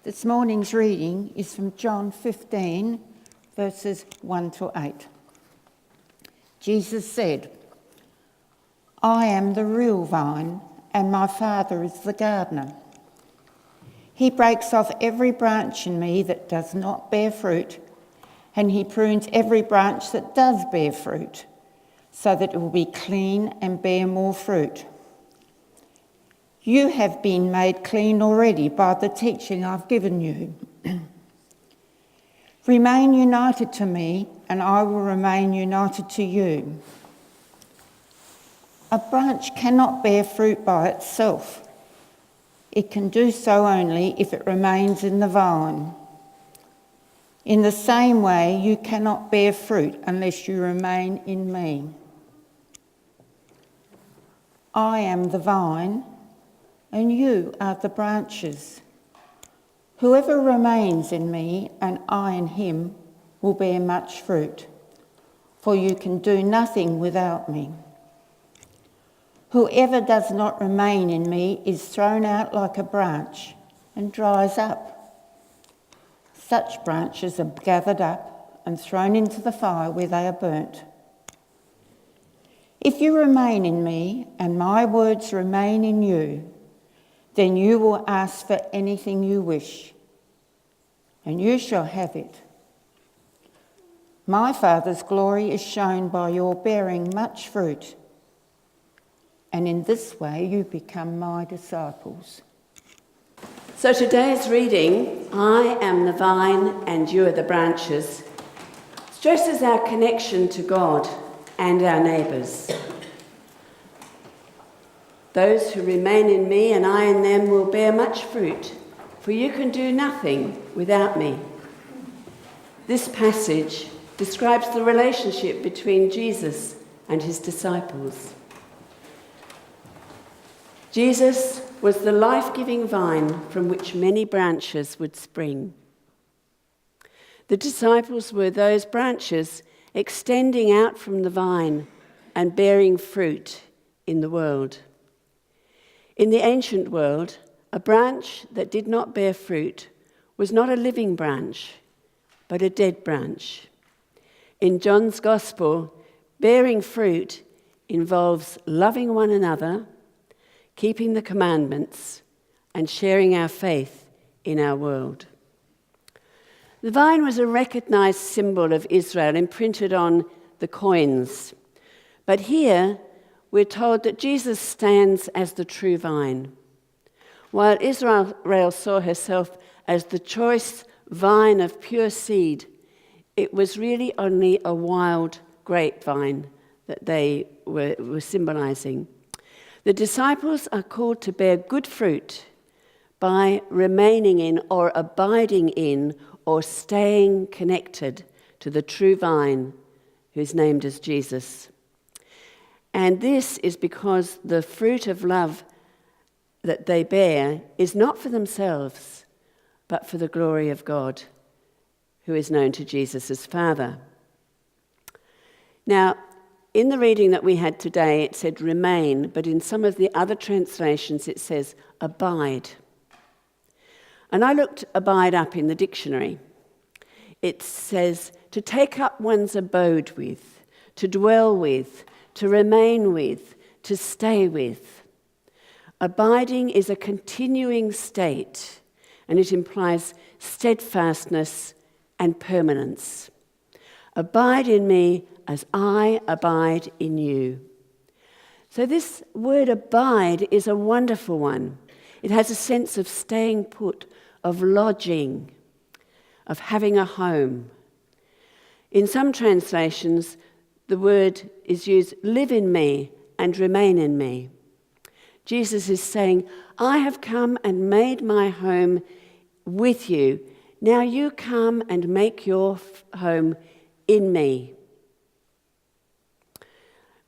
This morning's reading is from John 15, verses 1 to 8. Jesus said, "I am the real vine, and my Father is the gardener. He breaks off every branch in me that does not bear fruit, and he prunes every branch that does bear fruit, so that it will be clean and bear more fruit. You have been made clean already by the teaching I've given you. Remain united to me, and I will remain united to you. A branch cannot bear fruit by itself. It can do so only if it remains in the vine. In the same way, you cannot bear fruit unless you remain in me. I am the vine, and you are the branches. Whoever remains in me and I in him will bear much fruit, for you can do nothing without me. Whoever does not remain in me is thrown out like a branch and dries up. Such branches are gathered up and thrown into the fire where they are burnt. If you remain in me and my words remain in you, then you will ask for anything you wish, and you shall have it. My Father's glory is shown by your bearing much fruit, and in this way you become my disciples." So today's reading, I am the vine and you are the branches, stresses our connection to God and our neighbours. Those who remain in me and I in them will bear much fruit, for you can do nothing without me. This passage describes the relationship between Jesus and his disciples. Jesus was the life-giving vine from which many branches would spring. The disciples were those branches extending out from the vine and bearing fruit in the world. In the ancient world, a branch that did not bear fruit was not a living branch, but a dead branch. In John's Gospel, bearing fruit involves loving one another, keeping the commandments, and sharing our faith in our world. The vine was a recognised symbol of Israel imprinted on the coins. But here, we're told that Jesus stands as the true vine. While Israel saw herself as the choice vine of pure seed, it was really only a wild grapevine that they were symbolising. The disciples are called to bear good fruit by remaining in or abiding in or staying connected to the true vine who's named as Jesus. And this is because the fruit of love that they bear is not for themselves, but for the glory of God, who is known to Jesus as Father. Now, in the reading that we had today, it said remain, but in some of the other translations it says abide. And I looked abide up in the dictionary. It says to take up one's abode with, to dwell with, to remain with, to stay with. Abiding is a continuing state, and it implies steadfastness and permanence. Abide in me as I abide in you. So this word abide is a wonderful one. It has a sense of staying put, of lodging, of having a home. In some translations, the word is used, live in me and remain in me. Jesus is saying, I have come and made my home with you. Now you come and make your home in me.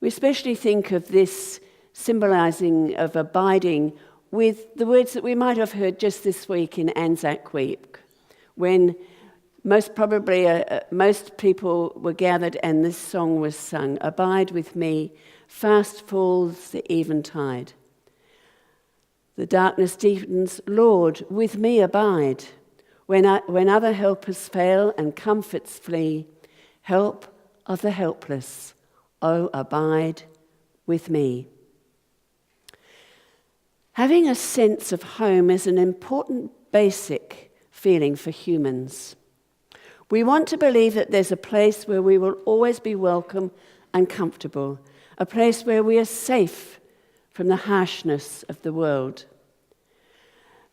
We especially think of this symbolising of abiding with the words that we might have heard just this week in Anzac Week, when most people were gathered and this song was sung, abide with me, fast falls the eventide. The darkness deepens, Lord, with me abide. When other helpers fail and comforts flee, help of the helpless, oh, abide with me. Having a sense of home is an important basic feeling for humans. We want to believe that there's a place where we will always be welcome and comfortable, a place where we are safe from the harshness of the world.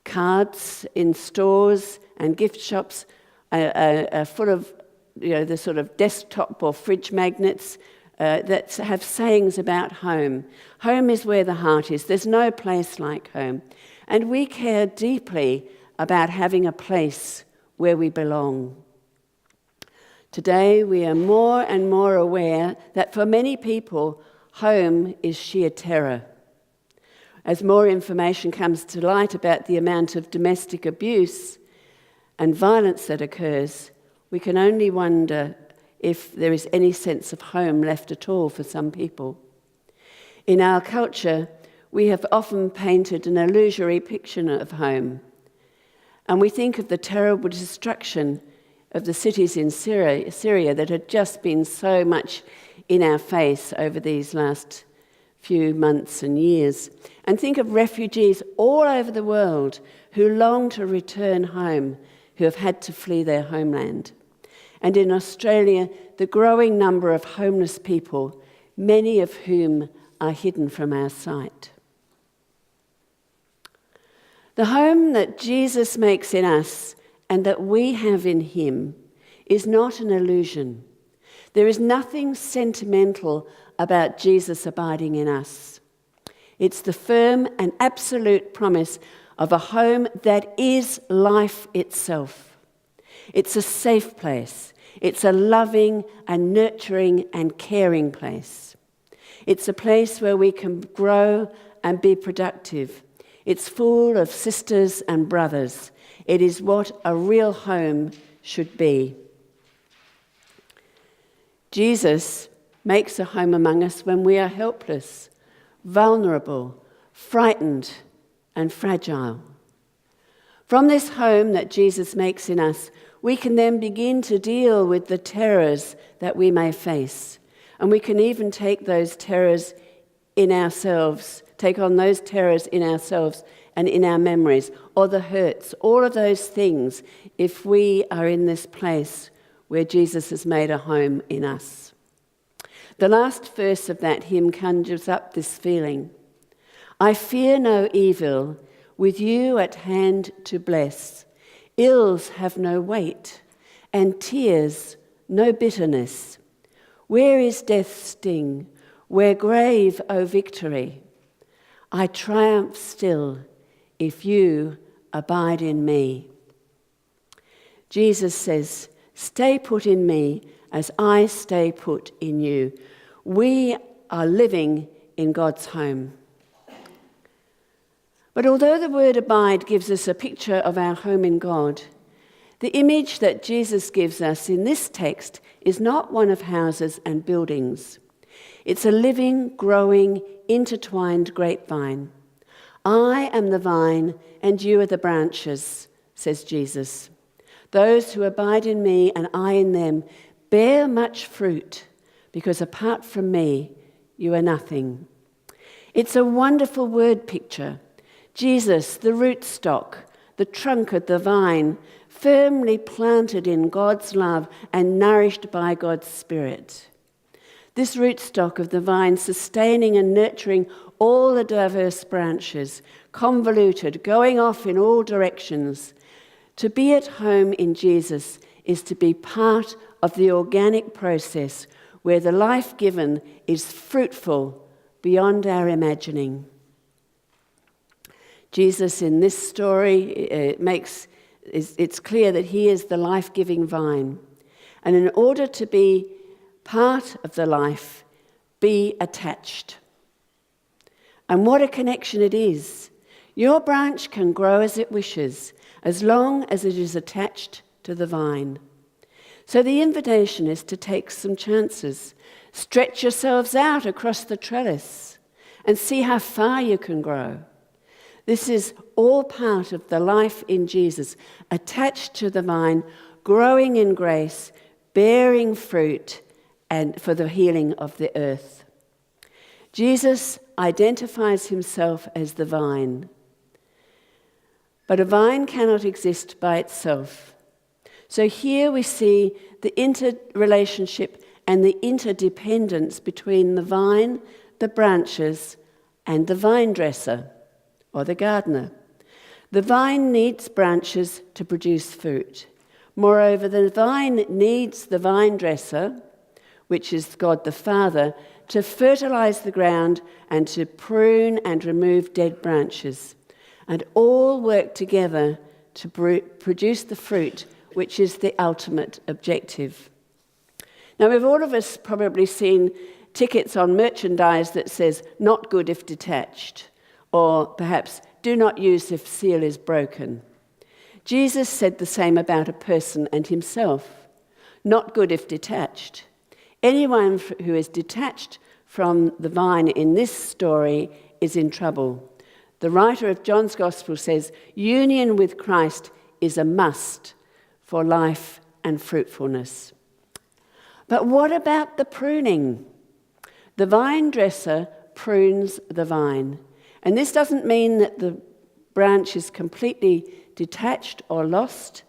Cards in stores and gift shops are full of the sort of desktop or fridge magnets that have sayings about home. Home is where the heart is. There's no place like home. And we care deeply about having a place where we belong. Today, we are more and more aware that for many people, home is sheer terror. As more information comes to light about the amount of domestic abuse and violence that occurs, we can only wonder if there is any sense of home left at all for some people. In our culture, we have often painted an illusory picture of home, and we think of the terrible destruction of the cities in Syria that had just been so much in our face over these last few months and years, and think of refugees all over the world who long to return home, who have had to flee their homeland. And in Australia, the growing number of homeless people, many of whom are hidden from our sight. The home that Jesus makes in us and that we have in him is not an illusion. There is nothing sentimental about Jesus abiding in us. It's the firm and absolute promise of a home that is life itself. It's a safe place. It's a loving and nurturing and caring place. It's a place where we can grow and be productive. It's full of sisters and brothers. It is what a real home should be. Jesus makes a home among us when we are helpless, vulnerable, frightened, and fragile. From this home that Jesus makes in us, we can then begin to deal with the terrors that we may face. And we can even take those terrors in ourselves, take on those terrors in ourselves and in our memories, or the hurts, all of those things, if we are in this place where Jesus has made a home in us. The last verse of that hymn conjures up this feeling. I fear no evil, with you at hand to bless. Ills have no weight, and tears no bitterness. Where is death's sting? Where grave, O victory? I triumph still if you abide in me. Jesus says, stay put in me as I stay put in you. We are living in God's home. But although the word abide gives us a picture of our home in God, the image that Jesus gives us in this text is not one of houses and buildings. It's a living, growing, intertwined grapevine. I am the vine and you are the branches, says Jesus. Those who abide in me and I in them bear much fruit, because apart from me, you are nothing. It's a wonderful word picture. Jesus, the rootstock, the trunk of the vine, firmly planted in God's love and nourished by God's Spirit. This rootstock of the vine sustaining and nurturing all the diverse branches, convoluted, going off in all directions. To be at home in Jesus is to be part of the organic process where the life given is fruitful beyond our imagining. Jesus in this story it's clear that he is the life-giving vine. And in order to be part of the life, be attached. And what a connection it is. Your branch can grow as it wishes, as long as it is attached to the vine. So the invitation is to take some chances. Stretch yourselves out across the trellis and see how far you can grow. This is all part of the life in Jesus, attached to the vine, growing in grace, bearing fruit, and for the healing of the earth. Jesus identifies himself as the vine. But a vine cannot exist by itself. So here we see the interrelationship and the interdependence between the vine, the branches, and the vine dresser, or the gardener. The vine needs branches to produce fruit. Moreover, the vine needs the vine dresser, which is God the Father, to fertilize the ground and to prune and remove dead branches. And all work together to produce the fruit, which is the ultimate objective. Now, we've all of us probably seen tickets on merchandise that says, "Not good if detached," or perhaps, "Do not use if seal is broken." Jesus said the same about a person and himself. Not good if detached. Anyone who is detached from the vine in this story is in trouble. The writer of John's Gospel says, union with Christ is a must for life and fruitfulness. But what about the pruning? The vine dresser prunes the vine. And this doesn't mean that the branch is completely detached or lost.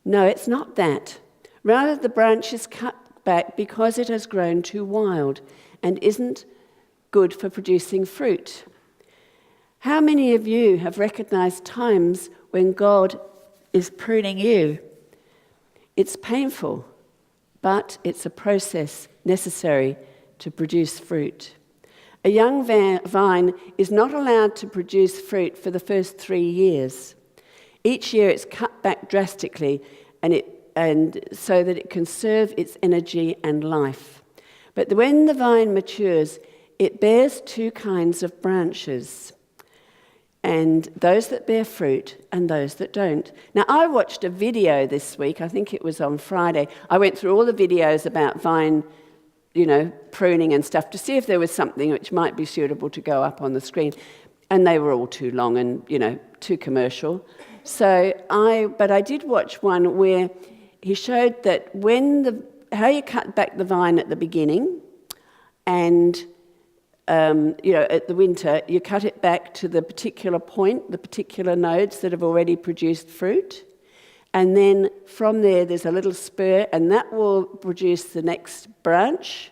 No, it's not that. Rather, the branch is cut back because it has grown too wild and isn't good for producing fruit. How many of you have recognized times when God is pruning you? It's painful, but it's a process necessary to produce fruit. A young vine is not allowed to produce fruit for the first 3 years. Each year it's cut back drastically and so that it can serve its energy and life. But when the vine matures, it bears 2 kinds of branches, and those that bear fruit and those that don't. Now, I watched a video this week, I think it was on Friday. I went through all the videos about vine, pruning and stuff to see if there was something which might be suitable to go up on the screen. And they were all too long and, too commercial. But I did watch one where he showed that how you cut back the vine at the beginning, and at the winter, you cut it back to the particular point, the particular nodes that have already produced fruit. And then from there, there's a little spur, and that will produce the next branch.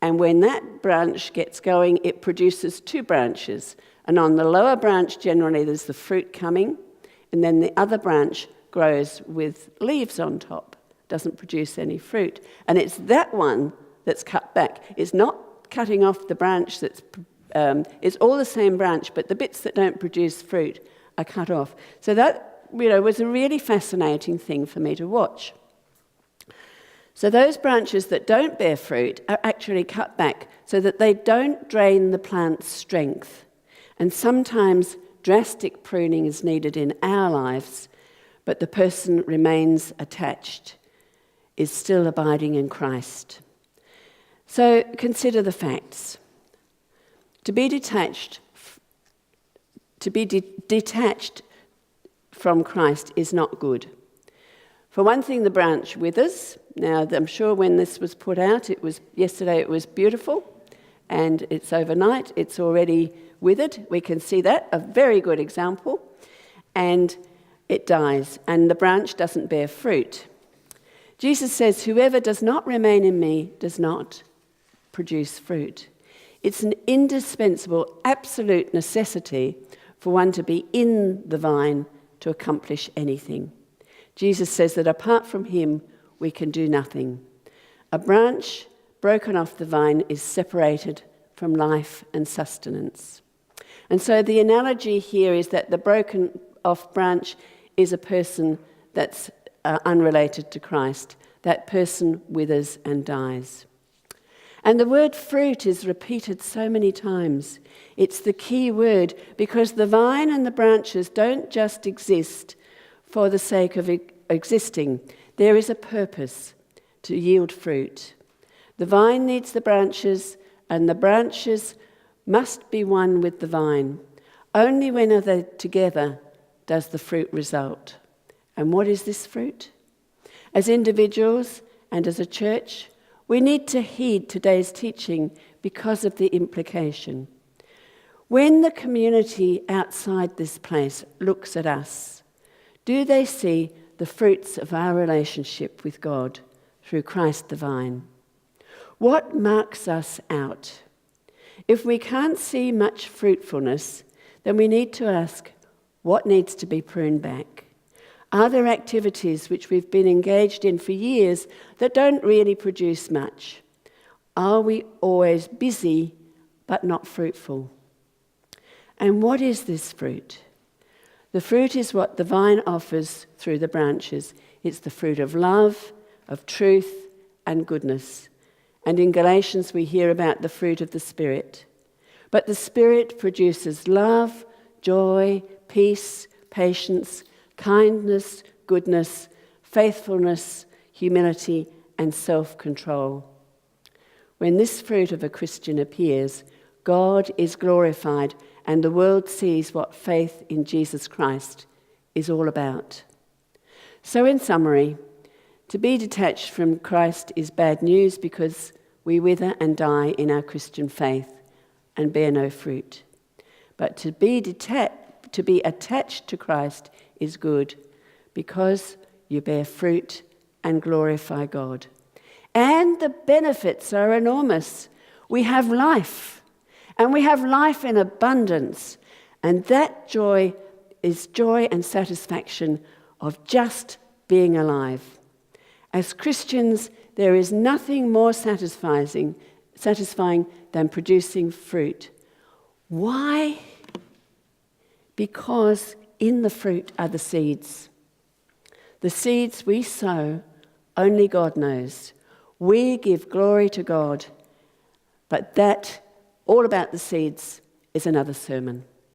And when that branch gets going, it produces 2 branches. And on the lower branch, generally, there's the fruit coming. And then the other branch grows with leaves on top, doesn't produce any fruit. And it's that one that's cut back. It's not cutting off the branch it's all the same branch, but the bits that don't produce fruit are cut off. So that, was a really fascinating thing for me to watch. So those branches that don't bear fruit are actually cut back so that they don't drain the plant's strength. And sometimes drastic pruning is needed in our lives, but the person remains attached, is still abiding in Christ. So consider the facts. To be detached from Christ is not good. For one thing, the branch withers. Now, I'm sure when this was put out, yesterday it was beautiful, and it's overnight, it's already withered. We can see that, a very good example. And it dies, and the branch doesn't bear fruit. Jesus says, whoever does not remain in me does not produce fruit. It's an indispensable, absolute necessity for one to be in the vine to accomplish anything. Jesus says that apart from him, we can do nothing. A branch broken off the vine is separated from life and sustenance. And so the analogy here is that the broken off branch is a person that's unrelated to Christ. That person withers and dies. And the word fruit is repeated so many times. It's the key word because the vine and the branches don't just exist for the sake of existing. There is a purpose to yield fruit. The vine needs the branches, and the branches must be one with the vine. Only when they're together does the fruit result. And what is this fruit? As individuals and as a church, we need to heed today's teaching because of the implication. When the community outside this place looks at us, do they see the fruits of our relationship with God through Christ the vine? What marks us out? If we can't see much fruitfulness, then we need to ask, what needs to be pruned back? Are there activities which we've been engaged in for years that don't really produce much? Are we always busy but not fruitful? And what is this fruit? The fruit is what the vine offers through the branches. It's the fruit of love, of truth, and goodness. And in Galatians we hear about the fruit of the Spirit. But the Spirit produces love, joy, peace, patience, kindness, goodness, faithfulness, humility, and self-control. When this fruit of a Christian appears, God is glorified and the world sees what faith in Jesus Christ is all about. So in summary, to be detached from Christ is bad news because we wither and die in our Christian faith and bear no fruit. But to be attached to Christ is good because you bear fruit and glorify God. And the benefits are enormous. We have life. And we have life in abundance. And that joy is joy and satisfaction of just being alive. As Christians, there is nothing more satisfying than producing fruit. Why? Because in the fruit are the seeds. The seeds we sow, only God knows. We give glory to God, but that all about the seeds is another sermon.